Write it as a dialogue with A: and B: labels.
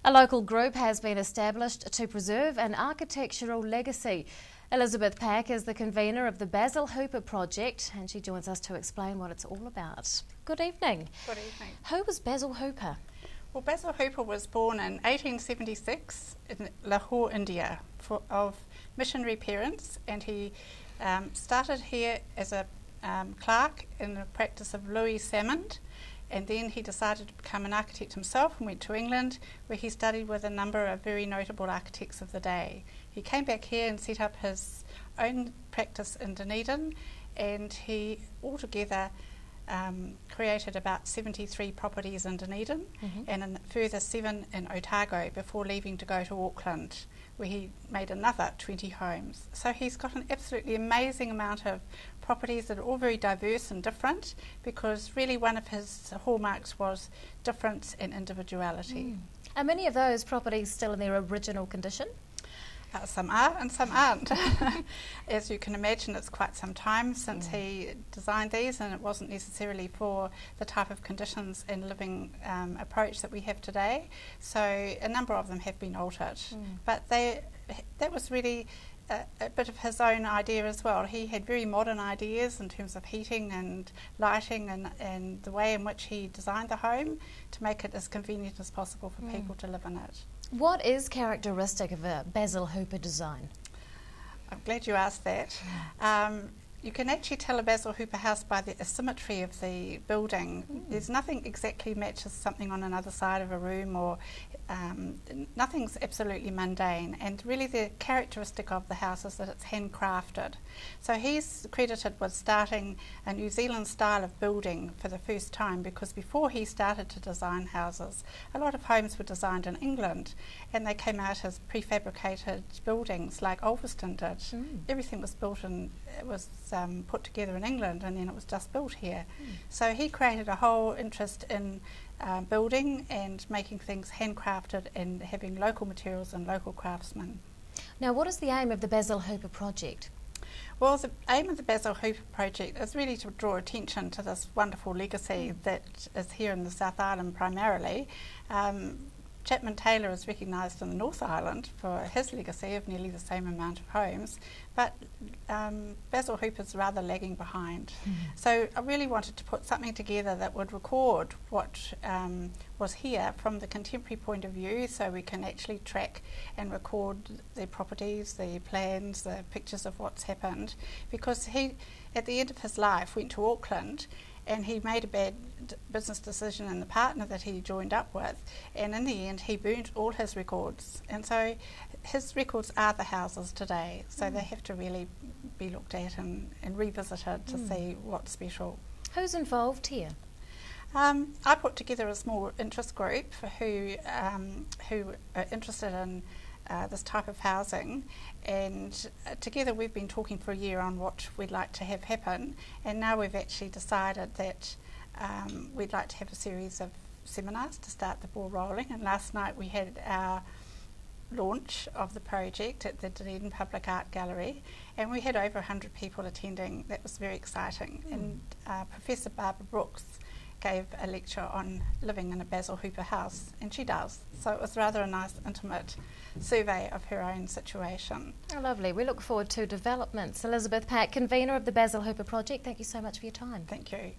A: A local group has been established to preserve an architectural legacy. Elizabeth Pack is the convener of the Basil Hooper Project, and she joins us to explain what it's all about. Good evening.
B: Good evening.
A: Who was Basil Hooper?
B: Well, Basil Hooper was born in 1876 in Lahore, India, of missionary parents, and he started here as a clerk in the practice of Louis Salmond, and then he decided to become an architect himself and went to England, where he studied with a number of very notable architects of the day. He came back here and set up his own practice in Dunedin, and he altogether created about 73 properties in Dunedin and a further 7 in Otago before leaving to go to Auckland, where he made another 20 homes. So he's got an absolutely amazing amount of properties that are all very diverse and different, because really one of his hallmarks was difference and individuality.
A: Are many of those properties still in their original condition?
B: Some are and some aren't. As you can imagine, it's quite some time since he designed these, and it wasn't necessarily for the type of conditions and living approach that we have today. So a number of them have been altered, but that was really a bit of his own idea as well. He had very modern ideas in terms of heating and lighting and the way in which he designed the home to make it as convenient as possible for people to live in it.
A: What is characteristic of a Basil Hooper design?
B: I'm glad you asked that. You can actually tell a Basil Hooper house by the asymmetry of the building. There's nothing exactly matches something on another side of a room, or nothing's absolutely mundane, and really the characteristic of the house is that it's handcrafted. So he's credited with starting a New Zealand style of building for the first time, because before he started to design houses, a lot of homes were designed in England and they came out as prefabricated buildings like Ulverston did. Everything was built and it was put together in England, and then it was just built here. So he created a whole interest in building and making things handcrafted and having local materials and local craftsmen.
A: Now, what is the aim of the Basil Hooper Project?
B: Well, the aim of the Basil Hooper Project is really to draw attention to this wonderful legacy that is here in the South Island primarily. Chapman Taylor is recognised in the North Island for his legacy of nearly the same amount of homes, but Basil Hooper's rather lagging behind. So I really wanted to put something together that would record what was here from the contemporary point of view, so we can actually track and record the properties, the plans, the pictures of what's happened, because he, at the end of his life, went to Auckland and he made a bad business decision in the partner that he joined up with, and in the end he burnt all his records, and so his records are the houses today, so they have to really be looked at and revisited to see what's special.
A: Who's involved here?
B: I put together a small interest group who are interested in this type of housing, and together we've been talking for a year on what we'd like to have happen, and now we've actually decided that we'd like to have a series of seminars to start the ball rolling, and last night we had our launch of the project at the Dunedin Public Art Gallery, and we had over 100 people attending. That was very exciting, and Professor Barbara Brooks gave a lecture on living in a Basil Hooper house, and she does. So it was rather a nice intimate survey of her own situation.
A: Oh, lovely. We look forward to developments. Elizabeth Pack, convener of the Basil Hooper Project, thank you so much for your time.
B: Thank you.